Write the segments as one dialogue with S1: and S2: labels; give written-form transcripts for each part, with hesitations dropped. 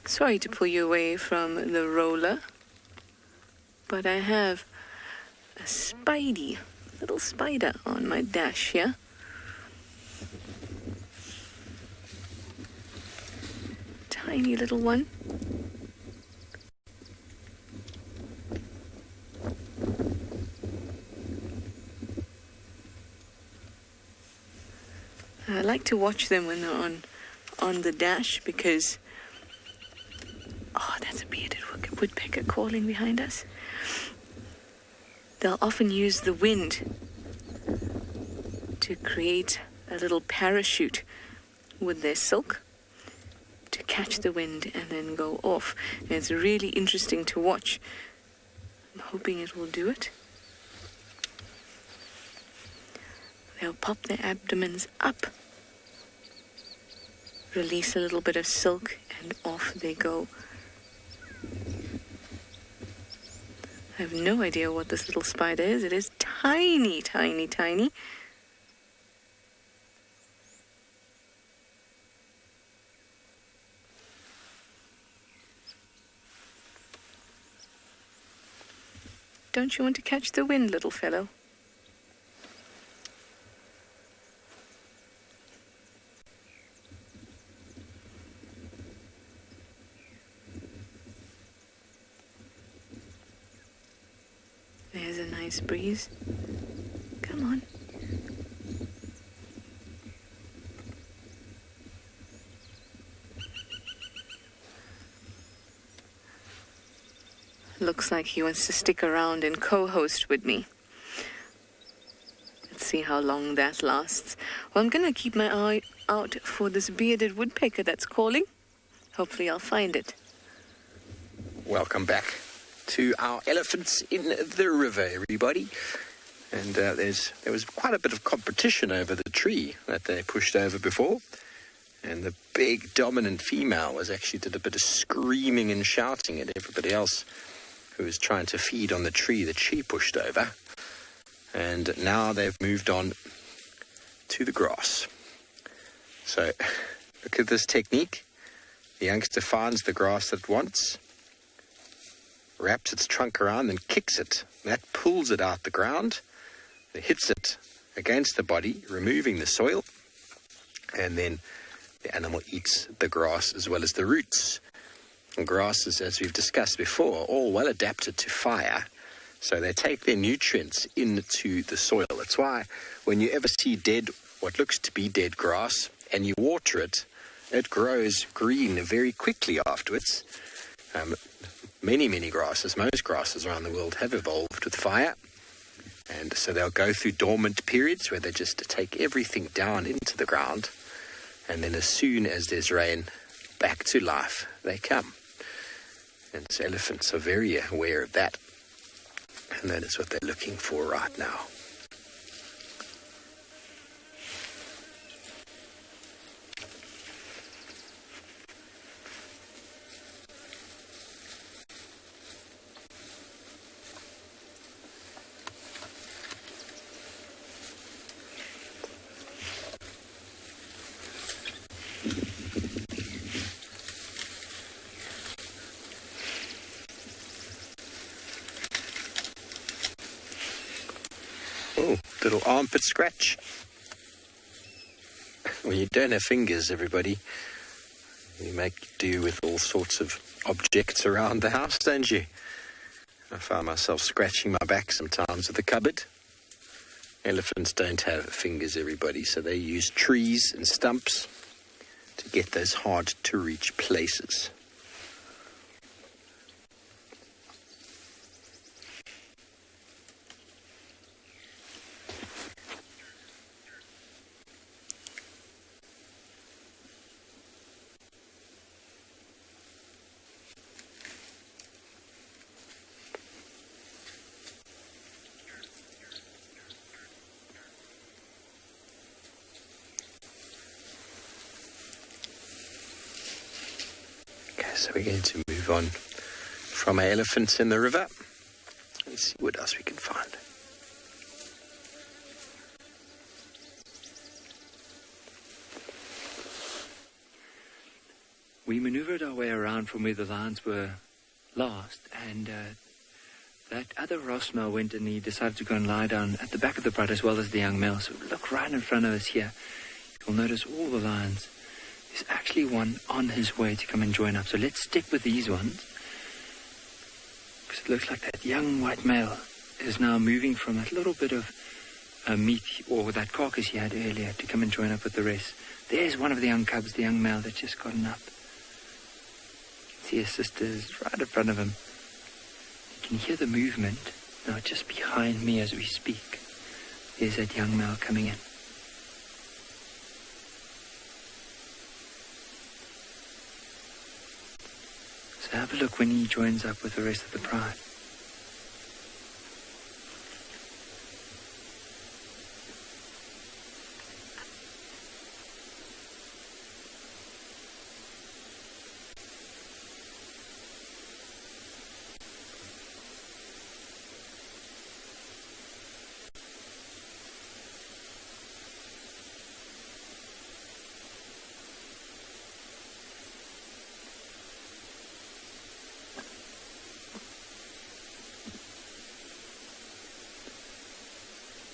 S1: Sorry to pull you away from the roller, but I have a little spider on my dash here. Tiny little one. I like to watch them when they're on the dash because, oh, that's a bearded woodpecker calling behind us. They'll often use the wind to create a little parachute with their silk to catch the wind and then go off. And it's really interesting to watch. I'm hoping it will do it. They'll pop their abdomens up, release a little bit of silk, and off they go. I have no idea what this little spider is. It is tiny, tiny, tiny. Don't you want to catch the wind, little fellow? There's a nice breeze. Come on. Looks like he wants to stick around and co-host with me. Let's see how long that lasts. Well, I'm going to keep my eye out for this bearded woodpecker that's calling. Hopefully I'll find it.
S2: Welcome back to our elephants in the river, everybody. And there was quite a bit of competition over the tree that they pushed over before. And the big dominant female did a bit of screaming and shouting at everybody else who was trying to feed on the tree that she pushed over. And now they've moved on to the grass. So look at this technique. The youngster finds the grass that it wants, wraps its trunk around and kicks it. That pulls it out the ground. It hits it against the body, removing the soil. And then the animal eats the grass as well as the roots. And grasses, as we've discussed before, are all well adapted to fire. So they take their nutrients into the soil. That's why when you ever see what looks to be dead grass, and you water it, it grows green very quickly afterwards. Many grasses, most grasses around the world have evolved with fire. And so they'll go through dormant periods where they just take everything down into the ground. And then as soon as there's rain, back to life they come. And so elephants are very aware of that. And that is what they're looking for right now. Oh, little armpit scratch. When you don't have fingers, everybody, you make do with all sorts of objects around the house, don't you? I find myself scratching my back sometimes with the cupboard. Elephants don't have fingers, everybody, so they use trees and stumps to get those hard-to-reach places. So we're going to move on from our elephants in the river. Let's see what else we can find.
S3: we maneuvered our way around from where the lions were last, and that other Ross male went and he decided to go and lie down at the back of the pride as well as the young male. So look right in front of us here. You'll notice all the lions. There's actually one on his way to come and join up. So let's stick with these ones, because it looks like that young white male is now moving from that little bit of meat or that carcass he had earlier to come and join up with the rest. There's one of the young cubs, the young male that's just gotten up. You can see his sisters right in front of him. You can hear the movement now just behind me as we speak. There's that young male coming in. So have a look when he joins up with the rest of the pride.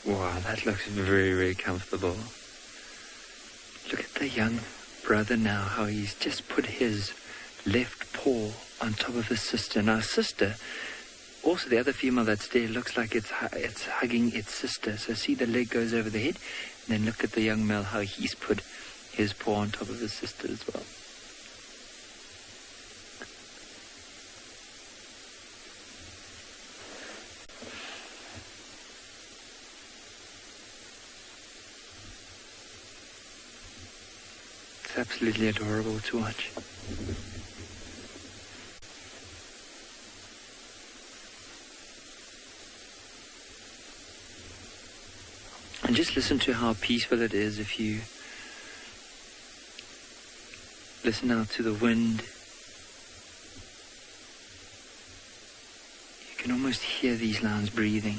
S3: Wow, that looks very, very comfortable. Look at the young brother now, how he's just put his left paw on top of his sister. Now, sister, also the other female that's there, looks like it's hugging its sister. So see the leg goes over the head, and then look at the young male, how he's put his paw on top of his sister as well. It's absolutely adorable to watch. And just listen to how peaceful it is if you listen out to the wind. You can almost hear these lions breathing.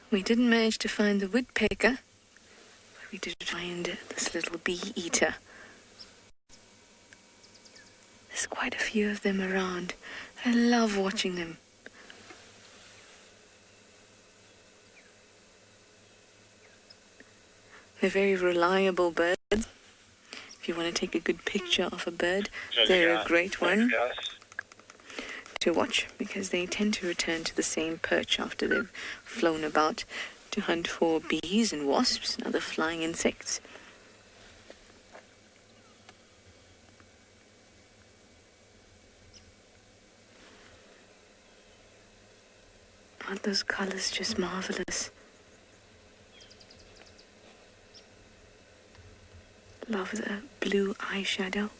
S1: We didn't manage to find the woodpecker, but we did find this little bee eater. There's quite a few of them around. I love watching them. They're very reliable birds. If you want to take a good picture of a bird, they're a great one to watch, because they tend to return to the same perch after they've flown about to hunt for bees and wasps and other flying insects. Aren't those colors just marvelous? Love the blue eyeshadow.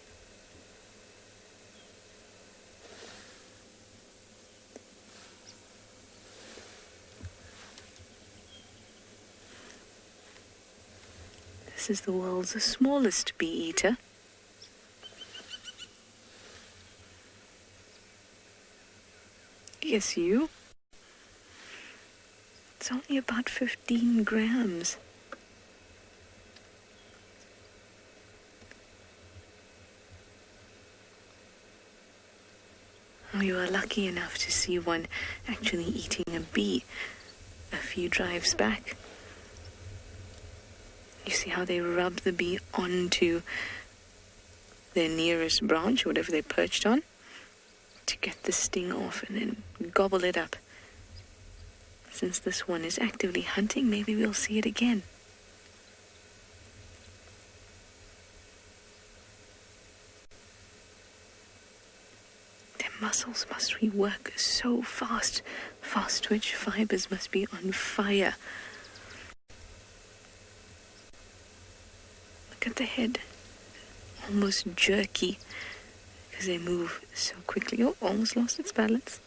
S1: This is the world's smallest bee eater. Yes, you. It's only about 15 grams. We were lucky enough to see one actually eating a bee a few drives back. You see how they rub the bee onto their nearest branch, or whatever they perched on, to get the sting off and then gobble it up. Since this one is actively hunting, maybe we'll see it again. Their muscles must rework so fast. Fast twitch fibers must be on fire. Look at the head, almost jerky, because they move so quickly. Oh, almost lost its balance.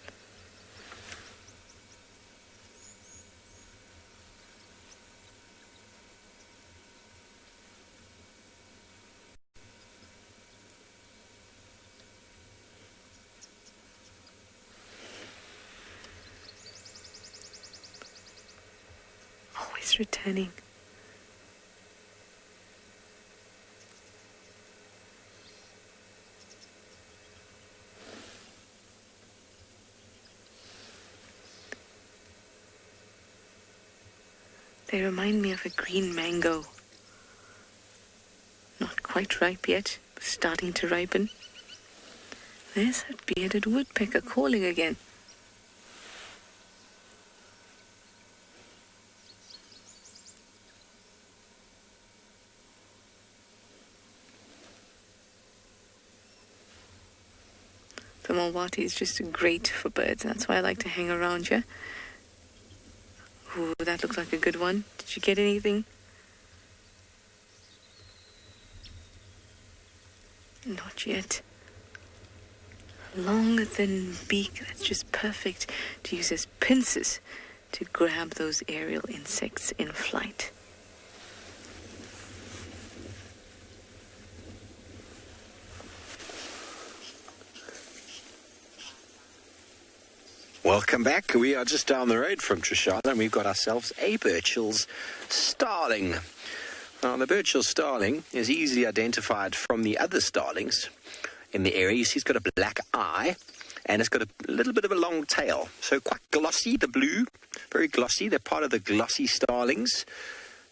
S1: It's returning. They remind me of a green mango. Not quite ripe yet, but starting to ripen. There's that bearded woodpecker calling again. The Malwati is just great for birds. That's why I like to hang around here. Ooh, that looks like a good one. Did you get anything? Not yet. Long, thin beak that's just perfect to use as pincers to grab those aerial insects in flight.
S2: Welcome back. We are just down the road from Trishana and we've got ourselves a Burchell's starling. Now, the Burchell starling is easily identified from the other starlings in the area. You see it's got a black eye and it's got a little bit of a long tail. So quite glossy, the blue, very glossy. They're part of the glossy starlings.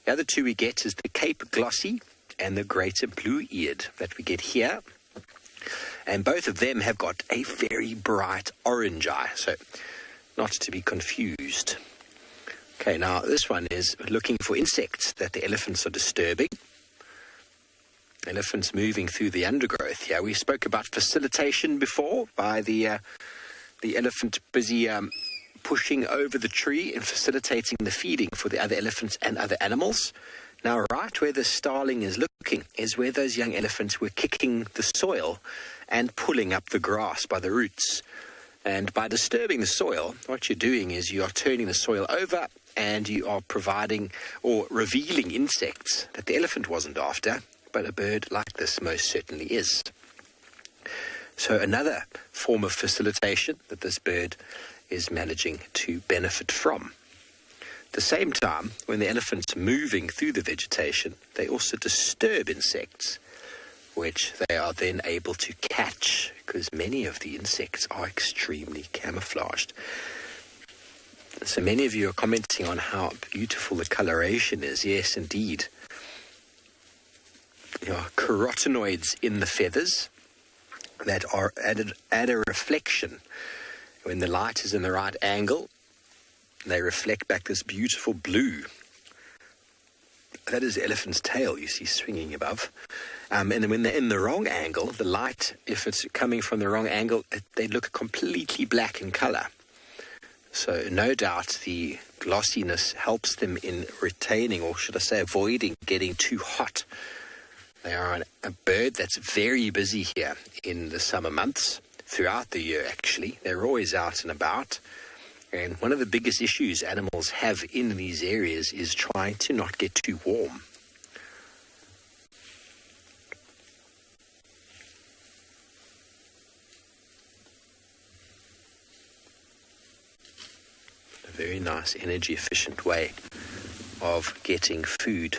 S2: The other two we get is the Cape glossy and the greater blue-eared that we get here. And both of them have got a very bright orange eye, so not to be confused. Okay, now this one is looking for insects that the elephants are disturbing. Elephants moving through the undergrowth here. We spoke about facilitation before by the elephant busy pushing over the tree and facilitating the feeding for the other elephants and other animals. Now, right where the starling is looking is where those young elephants were kicking the soil and pulling up the grass by the roots. And by disturbing the soil, what you're doing is you are turning the soil over and you are providing or revealing insects that the elephant wasn't after, but a bird like this most certainly is. So another form of facilitation that this bird is managing to benefit from. At the same time, when the elephant's moving through the vegetation, they also disturb insects, which they are then able to catch, because many of the insects are extremely camouflaged. So many of you are commenting on how beautiful the coloration is. Yes, indeed. There are carotenoids in the feathers that are add a reflection. When the light is in the right angle, they reflect back this beautiful blue. That is the elephant's tail, you see, swinging above. And then when they're in the wrong angle, the light, if it's coming from the wrong angle, they look completely black in color. So no doubt the glossiness helps them in retaining, or should I say avoiding, getting too hot. They are a bird that's very busy here in the summer months, throughout the year actually. They're always out and about. And one of the biggest issues animals have in these areas is trying to not get too warm. A very nice energy efficient way of getting food.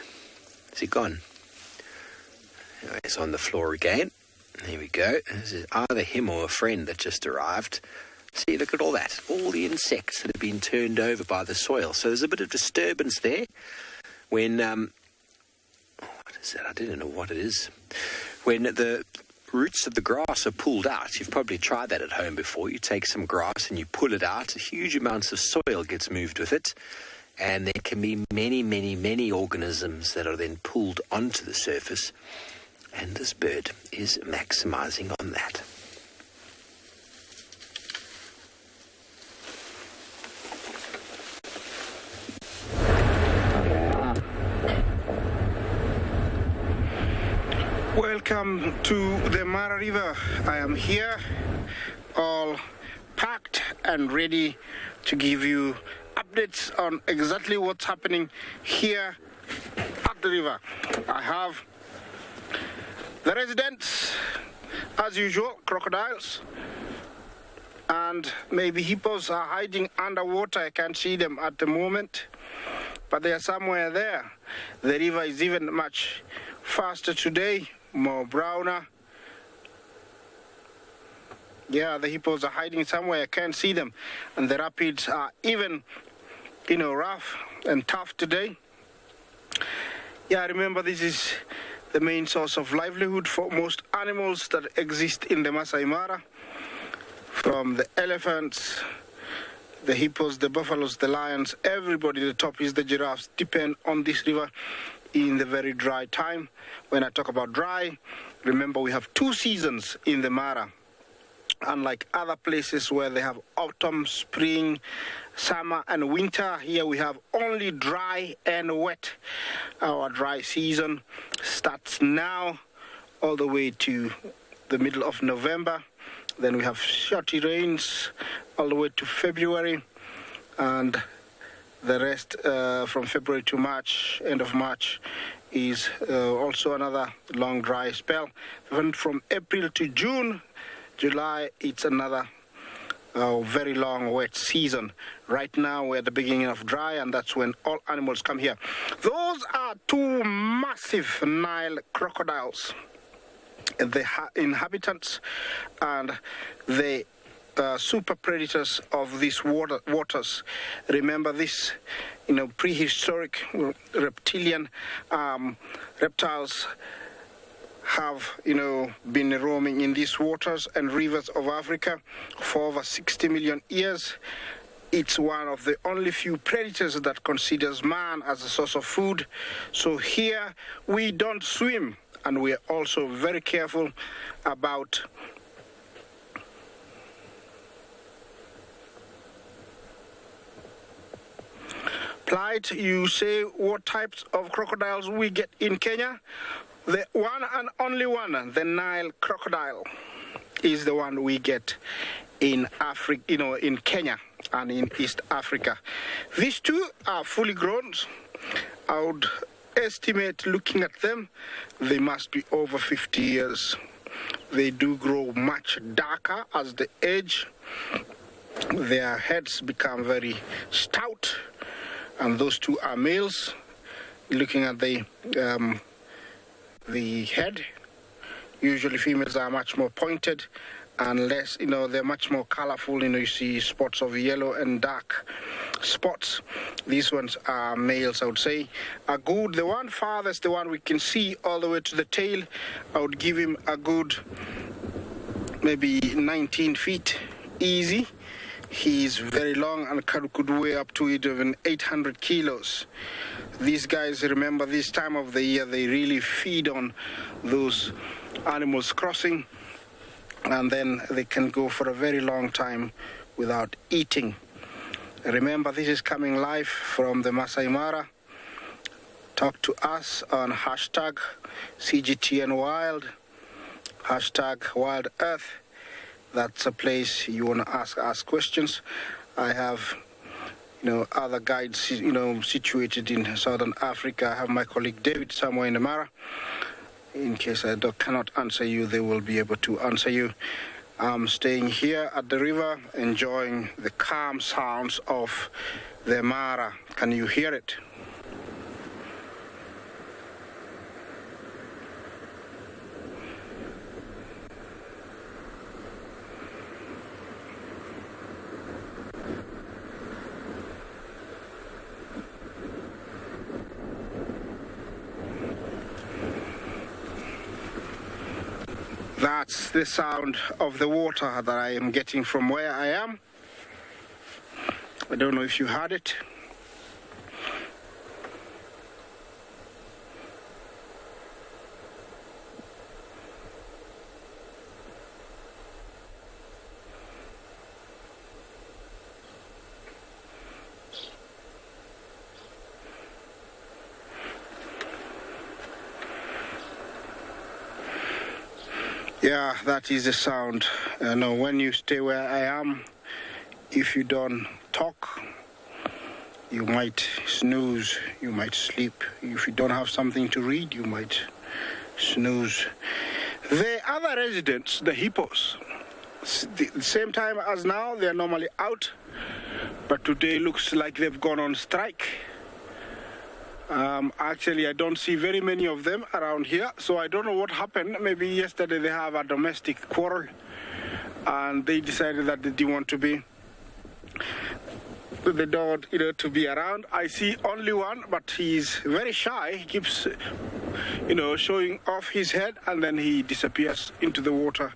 S2: Is it gone? It's on the floor again. There we go. This is either him or a friend that just arrived. See, look at all that. All the insects that have been turned over by the soil. So there's a bit of disturbance there. When, what is that? I don't know what it is. When the roots of the grass are pulled out, you've probably tried that at home before. You take some grass and you pull it out. Huge amounts of soil gets moved with it. And there can be many, many, many organisms that are then pulled onto the surface. And this bird is maximizing on that.
S4: Welcome to the Mara River. I am here, all packed and ready to give you updates on exactly what's happening here at the river. I have the residents, as usual, crocodiles, and maybe hippos are hiding underwater. I can't see them at the moment. but they are somewhere there. The river is even much faster today, more browner. Yeah, the hippos are hiding somewhere. I can't see them. And the rapids are even, rough and tough today. Yeah, remember this is the main source of livelihood for most animals that exist in the Masai Mara. From the elephants, the hippos, the buffaloes, the lions, everybody, the top is the giraffes, depend on this river in the very dry time. When I talk about dry, remember we have 2 seasons in the Mara. Unlike other places where they have autumn, spring, summer and winter, here we have only dry and wet. Our dry season starts now all the way to the middle of November. Then we have shorty rains all the way to February, and the rest from February to March, end of March, is also another long dry spell. Then from April to June, July, it's another very long wet season. Right now we're at the beginning of dry, and that's when all animals come here. Those are 2 massive Nile crocodiles, the inhabitants and the super predators of these waters. Remember this, prehistoric reptilian reptiles have, been roaming in these waters and rivers of Africa for over 60 million years. It's one of the only few predators that considers man as a source of food. So here we don't swim, and we are also very careful about plight. You say what types of crocodiles we get in Kenya? The one and only one, the Nile crocodile, is the one we get in Africa, in Kenya and in East Africa. These 2 are fully grown. I would estimate, looking at them, they must be over 50 years. They do grow much darker as they age. Their heads become very stout, and those 2 are males. Looking at the head, usually females are much more pointed and less, they're much more colorful. You see spots of yellow and dark spots. These ones are males, I would say. Are good. The one farthest, the one we can see all the way to the tail, I would give him a good maybe 19 feet easy. He's very long and could weigh up to even 800 kilos. These guys, remember, this time of the year, they really feed on those animals crossing, and then they can go for a very long time without eating. Remember, this is coming live from the Masai Mara. Talk to us on hashtag CGTNWild, hashtag Wild Earth. That's a place you want to ask questions. I have other guides, situated in Southern Africa. I have my colleague David somewhere in the Mara. In case I cannot answer you, they will be able to answer you. I'm staying here at the river, enjoying the calm sounds of the Mara. Can you hear it? That's the sound of the water that I am getting from where I am. I don't know if you heard it. Yeah, that is the sound. When you stay where I am, if you don't talk, you might snooze, you might sleep. If you don't have something to read, you might snooze. The other residents, the hippos, the same time as now, they're normally out, but today looks like they've gone on strike. Actually, I don't see very many of them around here, so I don't know what happened. Maybe yesterday they have a domestic quarrel, and they decided that they didn't want to be the dog, to be around. I see only one, but he's very shy. He keeps, showing off his head, and then he disappears into the water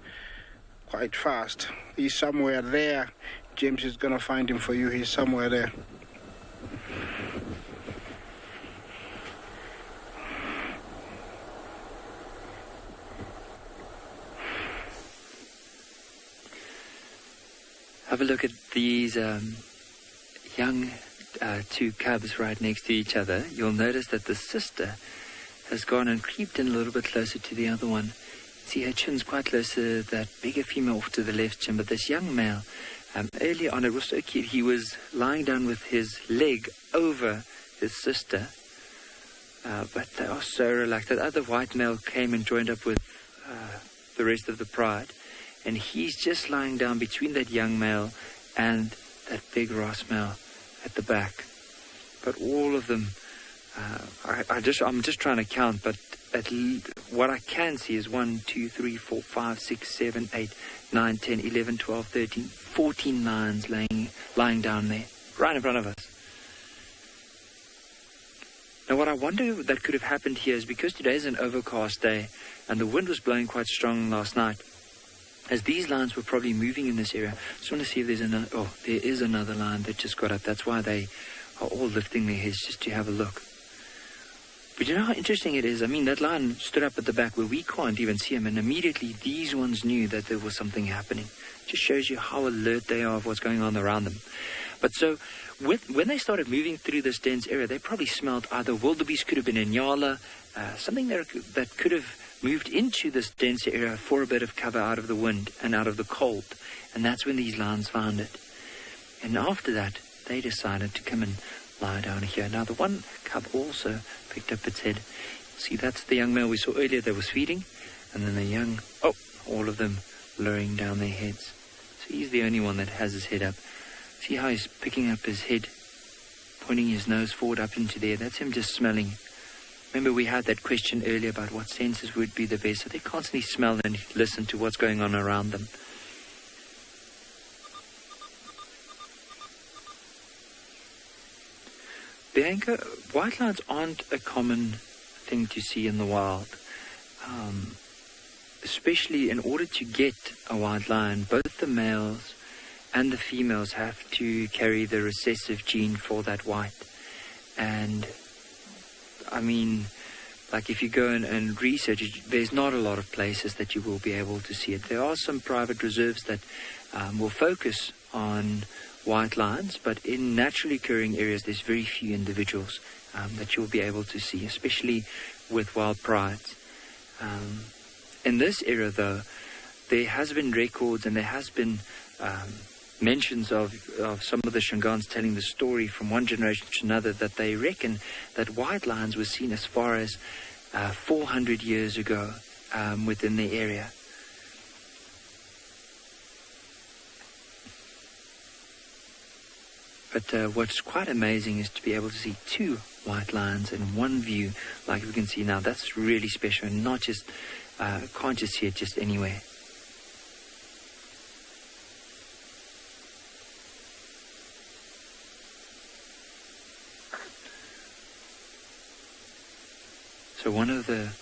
S4: quite fast. He's somewhere there. James is gonna find him for you. He's somewhere there.
S3: Have a look at these young two cubs right next to each other. You'll notice that the sister has gone and creeped in a little bit closer to the other one. See, her chin's quite close to that bigger female off to the left chin, but this young male, early on, it was so cute. He was lying down with his leg over his sister, but they are so relaxed. That other white male came and joined up with the rest of the pride, and he's just lying down between that young male and that big Ross male at the back. But all of them, I'm just trying to count, but what I can see is 1, 2, 3, 4, 5, 6, 7, 8, 9, 10, 11, 12, 13, 14 lions lying down there, right in front of us. Now, what I wonder that could have happened here is because today's an overcast day and the wind was blowing quite strong last night, as these lions were probably moving in this area. I just want to see if there's another. Oh, there is another lion that just got up. That's why they are all lifting their heads just to have a look. But you know how interesting it is? I mean, that lion stood up at the back where we can't even see him, and immediately these ones knew that there was something happening. It just shows you how alert they are of what's going on around them. But so, when they started moving through this dense area, they probably smelled either wildebeest, could have been inyala, something that could have moved into this dense area for a bit of cover out of the wind and out of the cold. And that's when these lions found it. And after that, they decided to come and lie down here. Now, the one cub also picked up its head. See, that's the young male we saw earlier that was feeding. And then all of them lowering down their heads. So he's the only one that has his head up. See how he's picking up his head, pointing his nose forward up into there. That's him just smelling. Remember, we had that question earlier about what senses would be the best. So they constantly smell and listen to what's going on around them. Bianca, white lions aren't a common thing to see in the wild. Especially in order to get a white lion, both the males and the females have to carry the recessive gene for that white. And I mean, like if you go and research it, there's not a lot of places that you will be able to see it. There are some private reserves that will focus on white lions, but in naturally occurring areas, there's very few individuals that you'll be able to see, especially with wild prides. In this area, though, there has been records and there has been mentions of some of the Shangans telling the story from one generation to another that they reckon that white lions were seen as far as 400 years ago within the area. But what's quite amazing is to be able to see two white lions in one view, like we can see now. That's really special, and not just can't just see it just anywhere. So one of the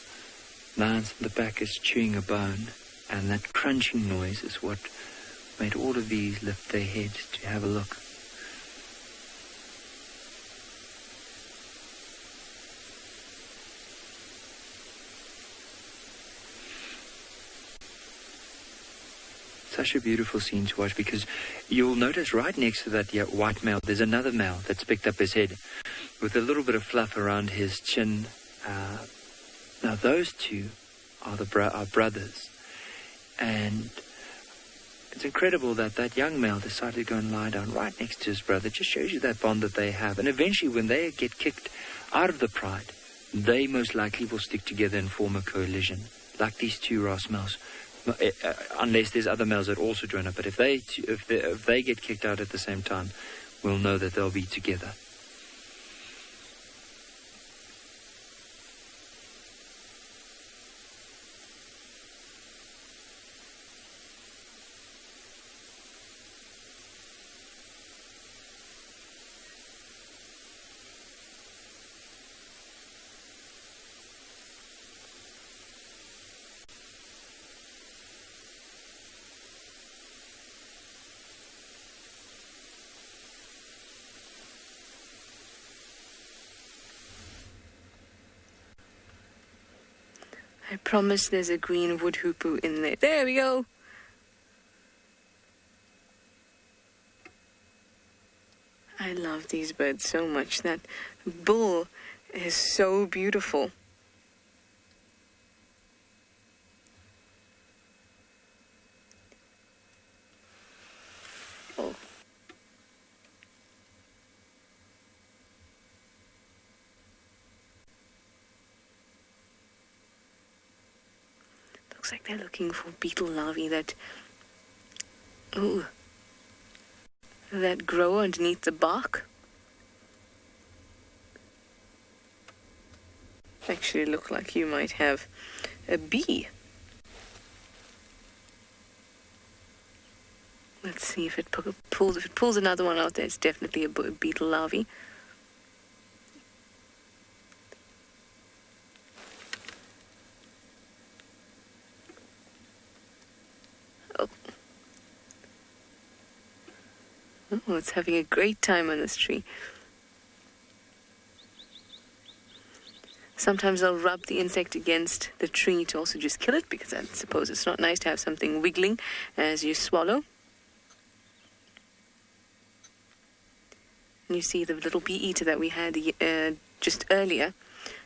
S3: lions in the back is chewing a bone, and that crunching noise is what made all of these lift their heads to have a look. Such a beautiful scene to watch, because you'll notice right next to that white male, there's another male that's picked up his head with a little bit of fluff around his chin. Now those two are are brothers, and it's incredible that that young male decided to go and lie down right next to his brother. It just shows you that bond that they have, and eventually when they get kicked out of the pride, they most likely will stick together and form a coalition, like these two Ross males. Unless there's other males that also join up, but if they get kicked out at the same time, we'll know that they'll be together.
S1: I promise there's a green wood hoopoe in there. There we go. I love these birds so much. That bull is so beautiful. Oh. Looks like they're looking for beetle larvae that grow underneath the bark. Actually look like you might have a bee. Let's see if it pulls. If it pulls another one out there, it's definitely a beetle larvae. Oh, it's having a great time on this tree. Sometimes I'll rub the insect against the tree to also just kill it, because I suppose it's not nice to have something wiggling as you swallow. And you see the little bee eater that we had just earlier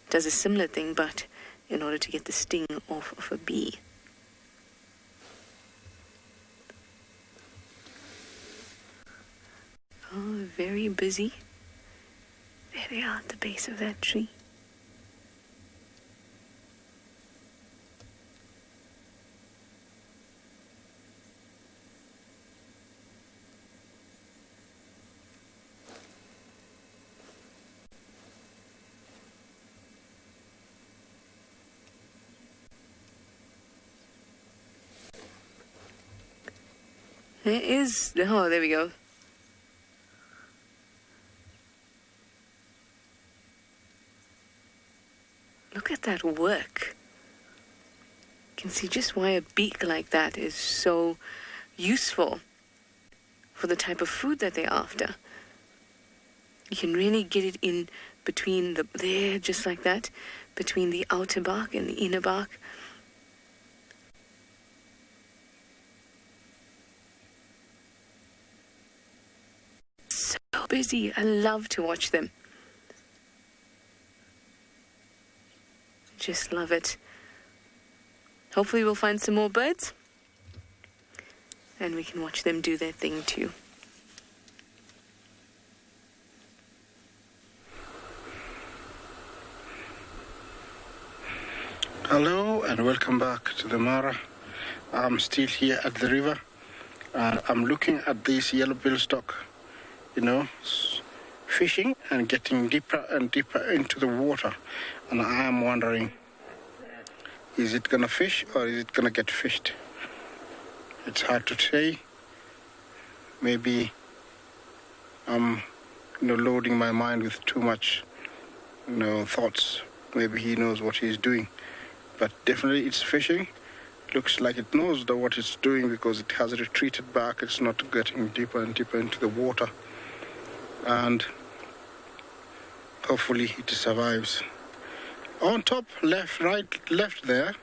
S1: does a similar thing, but in order to get the sting off of a bee. Oh, very busy. There they are at the base of that tree. There is, oh, there we go. Look at that work. You can see just why a beak like that is so useful for the type of food that they're after. You can really get it in between there, just like that, between the outer bark and the inner bark. So busy. I love to watch them. Just love it. Hopefully we'll find some more birds and we can watch them do their thing too.
S4: Hello and welcome back to the Mara. I'm still here at the river. I'm looking at this yellow-billed stock, fishing and getting deeper and deeper into the water. And I am wondering, is it going to fish or is it going to get fished? It's hard to say. Maybe I'm loading my mind with too much thoughts. Maybe he knows what he's doing. But definitely it's fishing. Looks like it knows what it's doing because it has retreated back. It's not getting deeper and deeper into the water. And hopefully it survives. On top, left there,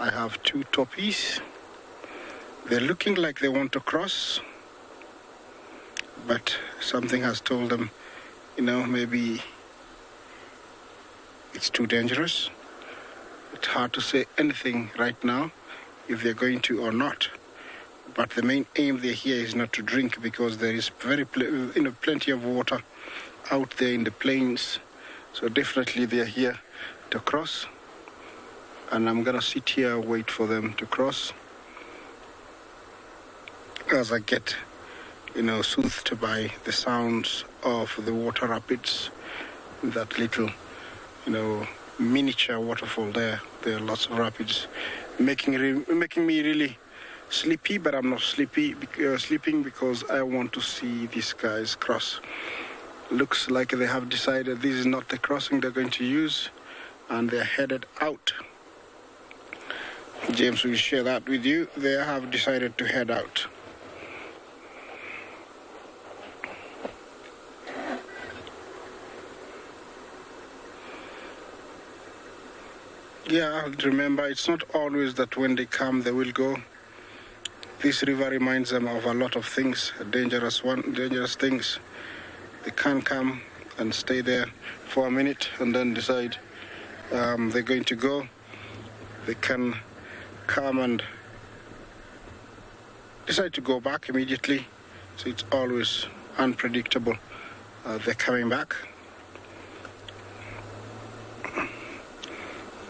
S4: I have two toppies. They're looking like they want to cross, but something has told them, maybe it's too dangerous. It's hard to say anything right now if they're going to or not. But the main aim there here is not to drink, because there is plenty of water out there in the plains. So definitely they're here to cross. And I'm gonna sit here and wait for them to cross as I get, soothed by the sounds of the water rapids, that little, miniature waterfall there. There are lots of rapids, making me really sleepy, but I'm not sleeping because I want to see these guys cross. Looks like they have decided this is not the crossing they're going to use, and they're headed out. James will share that with you. They have decided to head out. Yeah, remember, it's not always that when they come, they will go. This river reminds them of a lot of things, dangerous things. They can't come and stay there for a minute and then decide they're going to go. They can come and decide to go back immediately. So it's always unpredictable. They're coming back.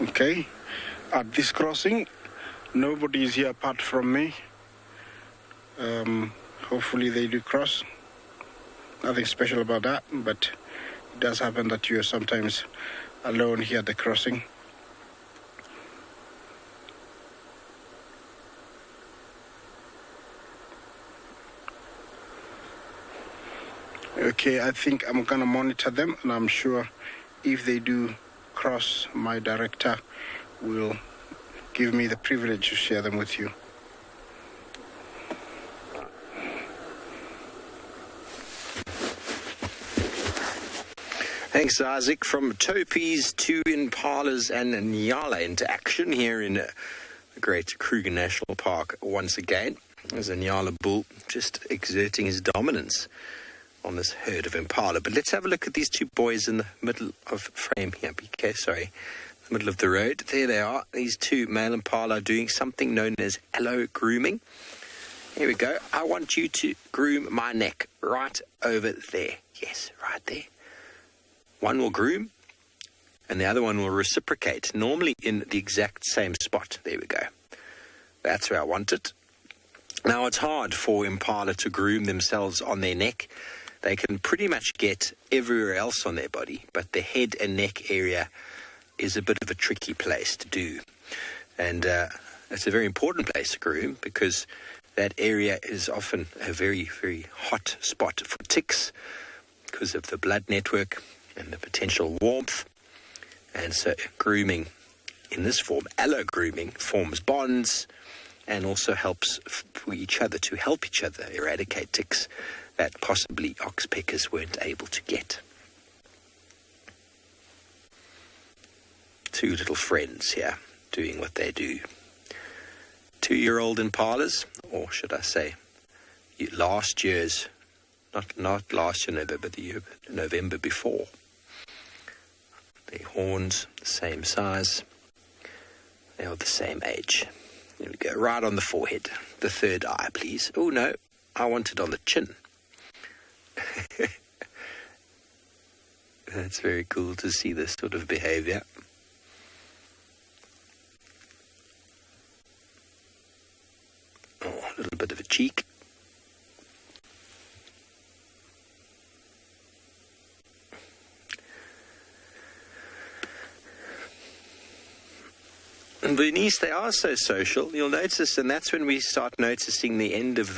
S4: Okay, at this crossing, nobody is here apart from me. Hopefully they do cross. Nothing special about that, but it does happen that you are sometimes alone here at the crossing. Okay, I think I'm gonna monitor them, and I'm sure if they do cross, my director will give me the privilege to share them with you.
S2: Thanks, Isaac. From Topis to Impalas and Nyala into action here in the Great Kruger National Park once again. There's a Nyala bull just exerting his dominance on this herd of impala. But let's have a look at these two boys in the middle of frame here. BK, sorry. The middle of the road. There they are. These two male impala are doing something known as allo grooming. Here we go. I want you to groom my neck right over there. Yes, right there. One will groom and the other one will reciprocate, normally in the exact same spot. There we go. That's where I want it. Now, it's hard for impala to groom themselves on their neck. They can pretty much get everywhere else on their body, but the head and neck area is a bit of a tricky place to do. And it's a very important place to groom because that area is often a very, very hot spot for ticks because of the blood network and the potential warmth. And so grooming in this form, allo grooming, forms bonds and also helps for each other to help each other eradicate ticks that possibly oxpeckers weren't able to get. Two little friends here doing what they do. 2-year-old impalas, or should I say, last year's, not last year November, but the year November before. Their horns, the same size. They are the same age. There we go, right on the forehead. The third eye, please. Oh, no, I want it on the chin. That's very cool to see this sort of behavior. Oh, a little bit of a cheek. And Bernice, they are so social, you'll notice, and that's when we start noticing the end of